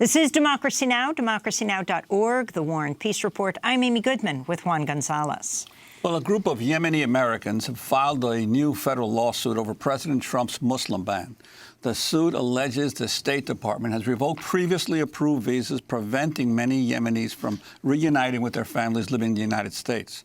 This is Democracy Now!, democracynow.org, The War and Peace Report. I'm Amy Goodman with Juan Gonzalez. Well, a group of Yemeni Americans have filed a new federal lawsuit over President Trump's Muslim ban. The suit alleges the State Department has revoked previously approved visas, preventing many Yemenis from reuniting with their families living in the United States.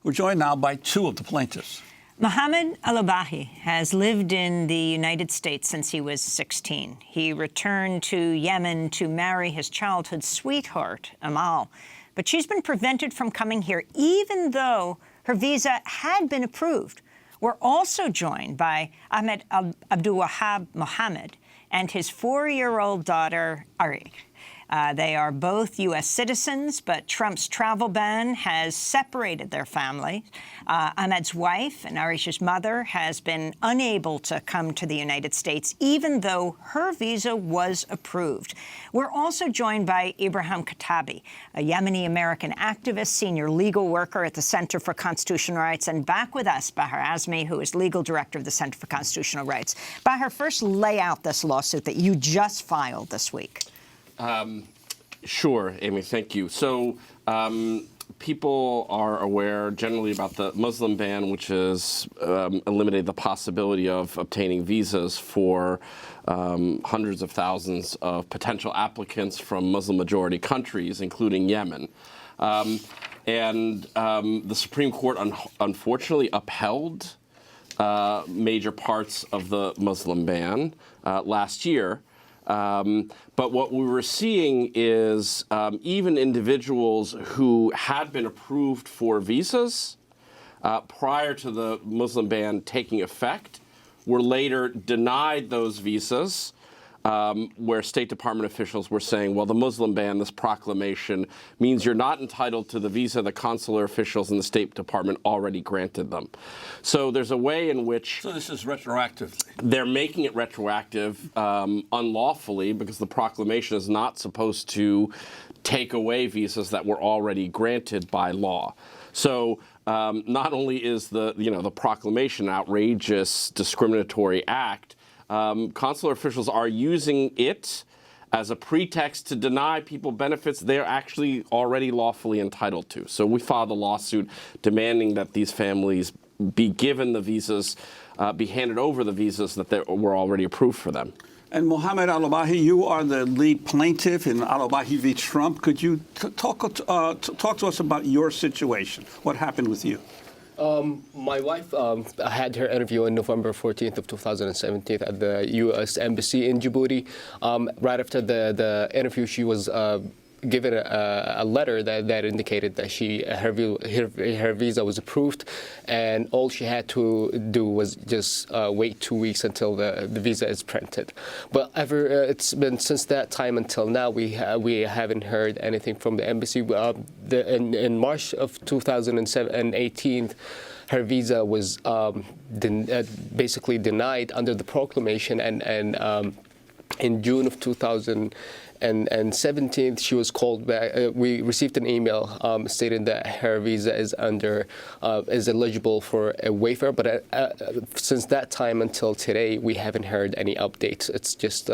We're joined now by two of the plaintiffs. Mohamed AlHaj has lived in the United States since he was 16. He returned to Yemen to marry his childhood sweetheart, Amal. But she's been prevented from coming here, even though her visa had been approved. We're also joined by Ahmed Mohamed and his 4-year-old daughter, Ari. They are both U.S. citizens, but Trump's travel ban has separated their family. Ahmed's wife and Arish's mother has been unable to come to the United States, even though her visa was approved. We're also joined by Ibrahim Kitabi, a Yemeni-American activist, senior legal worker at the Center for Constitutional Rights, and back with us, Bahar Azmi, who is legal director of the Center for Constitutional Rights. Bahar, first lay out this lawsuit that you just filed this week. Sure, Amy, thank you. So people are aware generally about the Muslim ban, which has eliminated the possibility of obtaining visas for hundreds of thousands of potential applicants from Muslim-majority countries, including Yemen. And the Supreme Court unfortunately upheld major parts of the Muslim ban last year. But what we were seeing is even individuals who had been approved for visas prior to the Muslim ban taking effect were later denied those visas, where State Department officials were saying, well, the Muslim ban, this proclamation, means you're not entitled to the visa the consular officials in the State Department already granted them. So there's a way in which... So this is retroactively. They're making it retroactive unlawfully, because the proclamation is not supposed to take away visas that were already granted by law. So not only is the proclamation an outrageous discriminatory act, consular officials are using it as a pretext to deny people benefits they're actually already lawfully entitled to. So we filed a lawsuit demanding that these families be given the visas, be handed over the visas that were already approved for them. And Mohamed AlHaj, you are the lead plaintiff in AlHaj v. Trump. Could you talk to us about your situation? What happened with you? My wife had her interview on November 14th of 2017 at the U.S. Embassy in Djibouti. Right after the interview, she was given a letter that indicated that her visa was approved, and all she had to do was just wait 2 weeks until the visa is printed. But it's been since that time until now we haven't heard anything from the embassy. In March of 2018, her visa was basically denied under the proclamation, and in June of 2017, she was called back. We received an email stating that her visa is eligible for a waiver. But since that time until today, we haven't heard any updates. It's just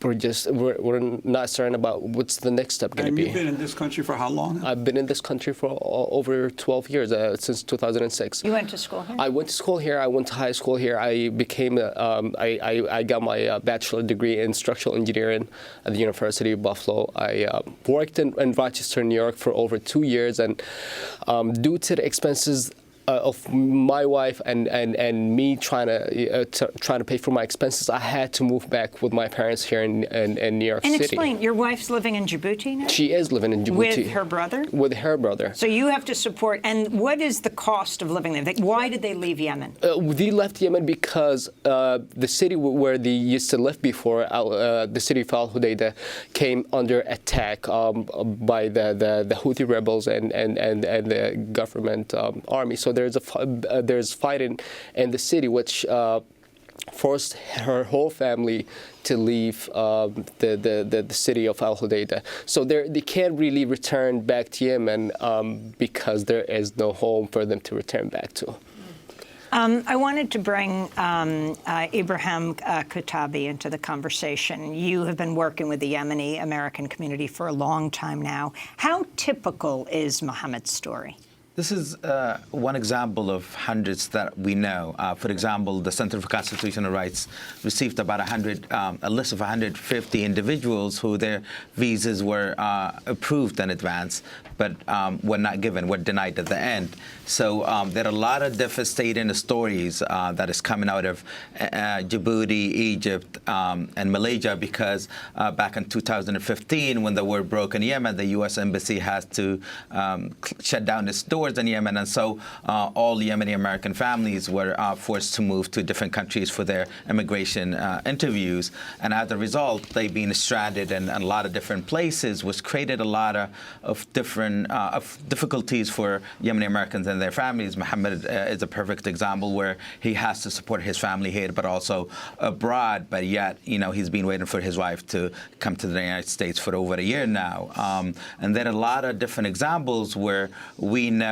we're not certain about what's the next step going to be. And you've been in this country for how long? I've been in this country for over 12 years, since 2006. You went to school here? I went to school here. I went to high school here. I became I got my bachelor degree in structural engineering at the University of Buffalo. I worked in Rochester, New York for over 2 years, and due to the expenses of my wife and me trying to pay for my expenses, I had to move back with my parents here in New York City. And explain, your wife's living in Djibouti now? She is living in Djibouti. With her brother? With her brother. So you have to support, and what is the cost of living there? Why did they leave Yemen? They left Yemen because the city where they used to live before, the city of Al-Hudaydah, came under attack by the Houthi rebels and the government army. So there's fighting in the city, which forced her whole family to leave the city of Al-Hudaydah. So they can't really return back to Yemen because there is no home for them to return back to. I wanted to bring Ibrahim Kitabi into the conversation. You have been working with the Yemeni American community for a long time now. How typical is Mohammed's story? This is one example of hundreds that we know. For example, the Center for Constitutional Rights received about a list of 150 individuals who their visas were approved in advance, but were not given, were denied at the end. So there are a lot of devastating stories that is coming out of Djibouti, Egypt, and Malaysia, because back in 2015, when the war broke in Yemen, the U.S. Embassy has to shut down its doors in Yemen, and so all Yemeni American families were forced to move to different countries for their immigration interviews. And as a result, they've been stranded in a lot of different places, which created a lot of different difficulties for Yemeni Americans and their families. Mohammed is a perfect example where he has to support his family here, but also abroad. But yet, he's been waiting for his wife to come to the United States for over a year now. And there are a lot of different examples where we know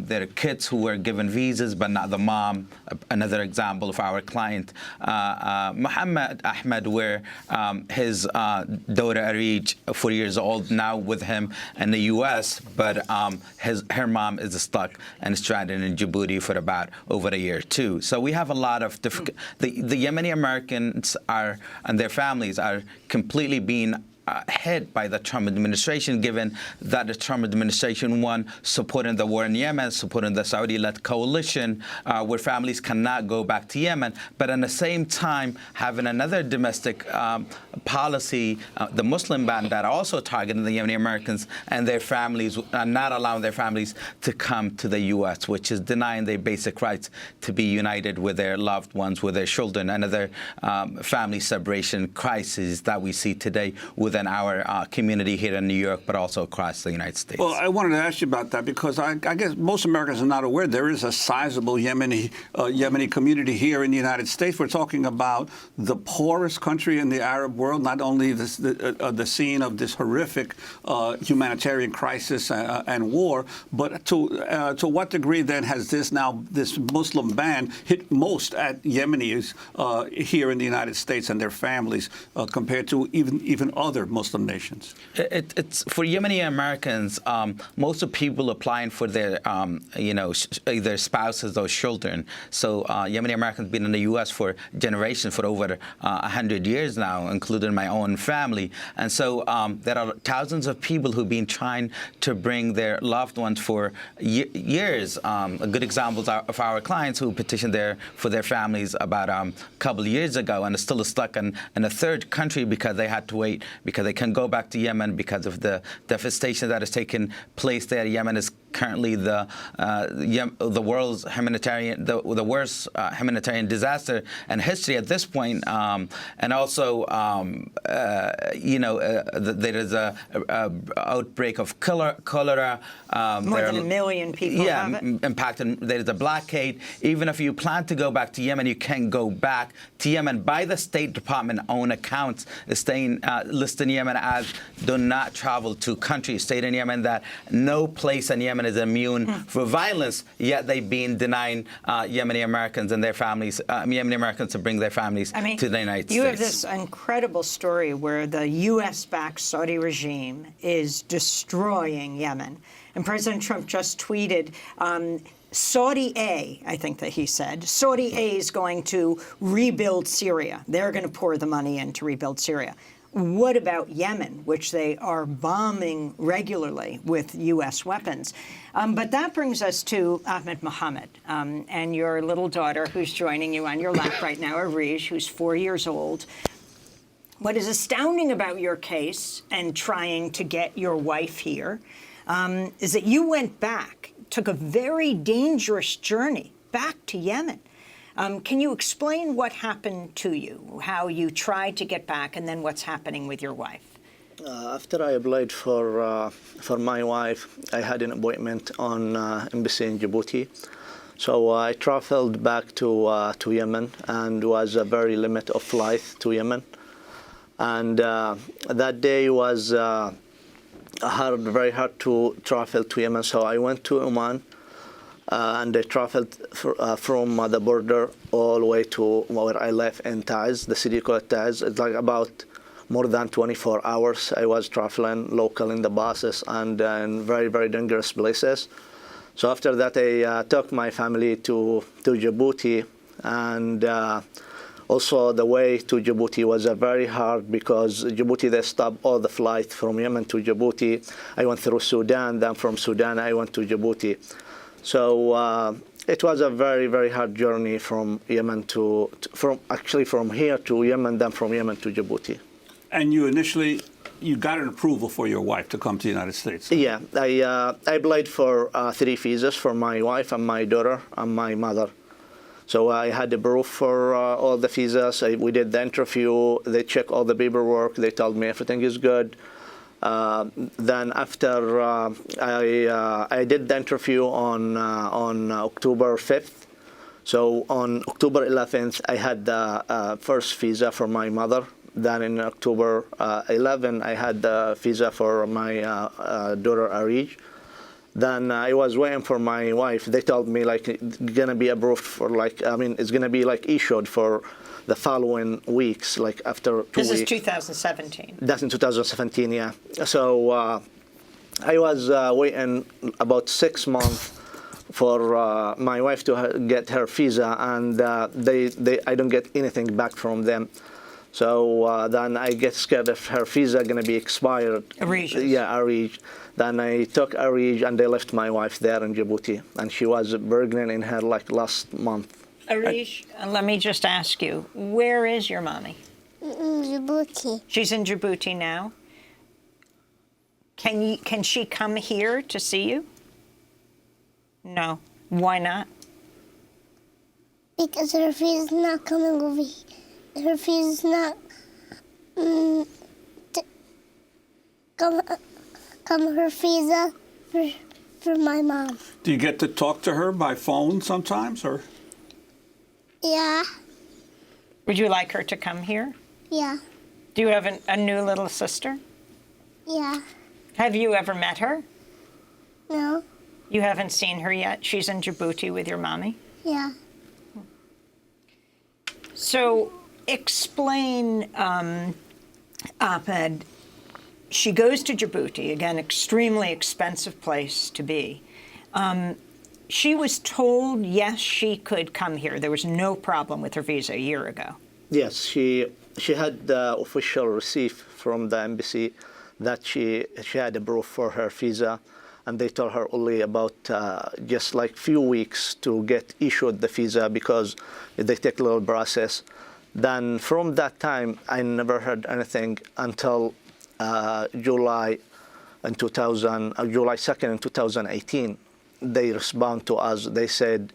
there are kids who were given visas, but not the mom. Another example of our client, Mohamed Ahmed, where his daughter Arij, 4 years old, now with him in the U.S., but her mom is stuck and stranded in Djibouti for about over a year too. So we have a lot of the Yemeni Americans and their families are completely being hit by the Trump administration, given that the Trump administration, one, supporting the war in Yemen, supporting the Saudi-led coalition, where families cannot go back to Yemen, but at the same time having another domestic policy, the Muslim ban, that also targeting the Yemeni Americans and their families, not allowing their families to come to the U.S., which is denying their basic rights to be united with their loved ones, with their children. Another family separation crisis that we see today within our community here in New York, but also across the United States. Well, I wanted to ask you about that because I guess most Americans are not aware there is a sizable Yemeni community here in the United States. We're talking about the poorest country in the Arab world, not only the scene of this horrific humanitarian crisis and war, but to what degree then has this Muslim ban hit most at Yemenis here in the United States and their families compared to even other Muslim nations? It's for Yemeni Americans. Most of people applying for their, either spouses or children. So Yemeni Americans been in the U.S. for generations, for over 100 years now, including my own family. And so there are thousands of people who've been trying to bring their loved ones for years. A good example of our clients who petitioned for their families about a couple of years ago and are still stuck in a third country because they had to wait, because they can go back to Yemen because of the devastation that has taken place there. Yemen is currently the world's the worst humanitarian disaster in history at this point, and also there is a outbreak of cholera. More than 1 million people have it. Impacted. There is a blockade. Even if you plan to go back to Yemen, you can't go back to Yemen by the State Department own accounts, listing Yemen as do not travel to countries. State in Yemen that no place in Yemen is immune for violence, yet they've been denying Yemeni Americans and their families, Yemeni Americans to bring their families to the United States. You have this incredible story where the U.S.-backed Saudi regime is destroying Yemen. And President Trump just tweeted, Saudi A, I think that he said, Saudi A is going to rebuild Syria. They're going to pour the money in to rebuild Syria. What about Yemen, which they are bombing regularly with U.S. weapons? But that brings us to Ahmed Mohamed and your little daughter who's joining you on your lap right now, Arij, who's 4 years old. What is astounding about your case and trying to get your wife here is that you went back, took a very dangerous journey back to Yemen. Can you explain what happened to you, how you tried to get back, and then what's happening with your wife? After I applied for my wife, I had an appointment on embassy in Djibouti. So I traveled back to Yemen, and was a very limit of flight to Yemen. And that day was very hard to travel to Yemen. So I went to Oman. and they traveled from the border all the way to where I live in Taiz, the city called Taiz. It's like about more than 24 hours. I was traveling local in the buses and in very, very dangerous places. So after that, I took my family to Djibouti, and also the way to Djibouti was very hard because Djibouti, they stopped all the flights from Yemen to Djibouti. I went through Sudan, then from Sudan I went to Djibouti. So it was a very, very hard journey from Yemen from here to Yemen, then from Yemen to Djibouti. And you got an approval for your wife to come to the United States? Yeah, I applied for 3 visas for my wife and my daughter and my mother. So I had the proof for all the visas. We did the interview. They checked all the paperwork. They told me everything is good. Then after I did the interview on October 5th. So on October 11th, I had the first visa for my mother. Then in October 11, I had the visa for my daughter AlHaj. Then I was waiting for my wife. They told me like it's gonna be approved for it's gonna be like issued for the following weeks, like after 2 weeks. This is 2017. That's in 2017, yeah. So I was waiting about 6 months for my wife to get her visa, and I don't get anything back from them. So then I get scared if her visa gonna be expired. AlHaj. Yeah, AlHaj. Then I took AlHaj and they left my wife there in Djibouti, and she was pregnant in her last month. AlHaj, let me just ask you, where is your mommy? In Djibouti. She's in Djibouti now. Can she come here to see you? No. Why not? Because her visa is not coming over here. Her visa is not come her visa for my mom. Do you get to talk to her by phone sometimes, or? Yeah, Would you like her to come here? yeah, Do you have a new little sister? yeah. Have you ever met her? No, You haven't seen her yet? She's in Djibouti with your mommy? yeah. So explain, Ahmed, she goes to Djibouti, again, extremely expensive place to be. She was told, yes, she could come here. There was no problem with her visa a year ago. Yes, she had the official receipt from the embassy that she had a proof for her visa, and they told her only about just like few weeks to get issued the visa because they take a little process. Then from that time, I never heard anything until July 2nd in 2018. They respond to us. They said,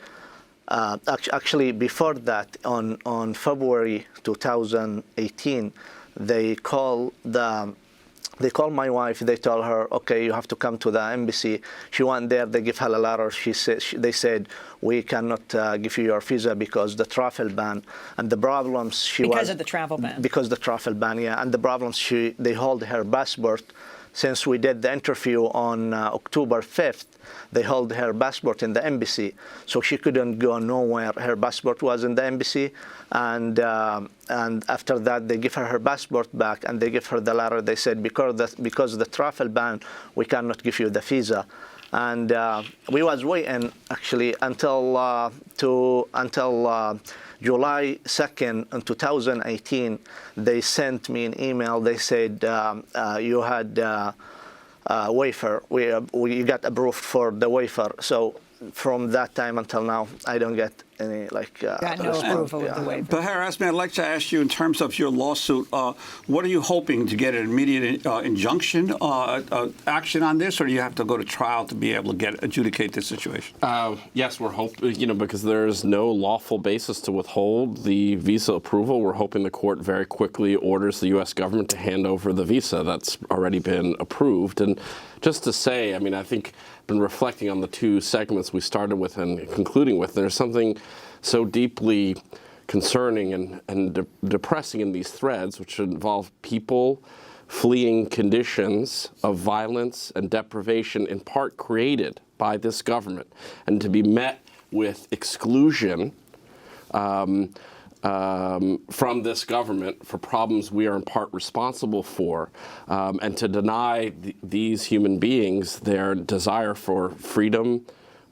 actually before that, on February 2018, they called my wife. They told her, okay, you have to come to the embassy. She went there. They give her a letter. They said, we cannot give you your visa because the travel ban and the problems. Because of the travel ban. Because the travel ban, yeah, and the problems. They hold her passport. Since we did the interview on October 5th, they held her passport in the embassy, so she couldn't go nowhere. Her passport was in the embassy, and after that, they give her passport back, and they give her the letter. They said, because of the travel ban, we cannot give you the visa. And we was waiting actually until July 2nd in 2018, they sent me an email. They said, you had waiver. You got approved for the waiver. So from that time until now, I don't get any Got no approval of the waiver. Tahir Asmi, I'd like to ask you in terms of your lawsuit, what are you hoping to get an immediate injunction action on this, or do you have to go to trial to be able to adjudicate this situation? Yes, we're hoping, because there's no lawful basis to withhold the visa approval. We're hoping the court very quickly orders the U.S. government to hand over the visa that's already been approved. And just to say, I think I've been reflecting on the 2 segments we started with and concluding with. There's something so deeply concerning and depressing in these threads, which involve people fleeing conditions of violence and deprivation in part created by this government and to be met with exclusion from this government for problems we are in part responsible for, and to deny these human beings their desire for freedom,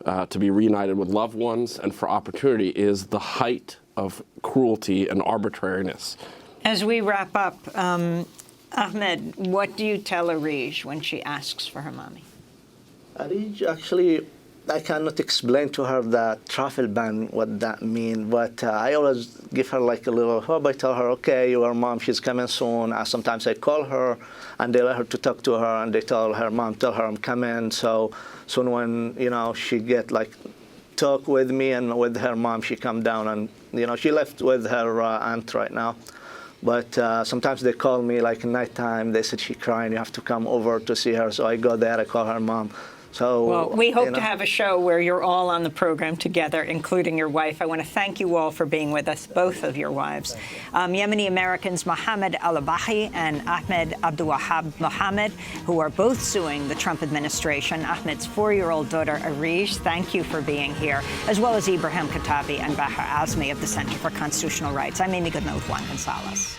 to be reunited with loved ones, and for opportunity is the height of cruelty and arbitrariness. As we wrap up, Ahmed, what do you tell AlHaj when she asks for her mommy? AlHaj, actually, I cannot explain to her the travel ban, what that means, but I always give her like a little hope. I tell her, okay, your mom, she's coming soon. Sometimes I call her, and they let her to talk to her, and they tell her mom, tell her I'm coming. So soon when, she get like talk with me and with her mom, she come down, and, she left with her aunt right now. But sometimes they call me like nighttime. They said she's crying. You have to come over to see her. So I go there. I call her mom. So, well, we hope to have a show where you're all on the program together, including your wife. I want to thank you all for being with us, both of your wives. Yemeni Americans Mohamed AlHaj and Ahmed Mohamed, who are both suing the Trump administration. Ahmed's 4-year-old daughter, AlHaj, thank you for being here, as well as Ibrahim Kitabi and Bahar Azmi of the Center for Constitutional Rights. I'm Amy Goodman with Juan Gonzalez.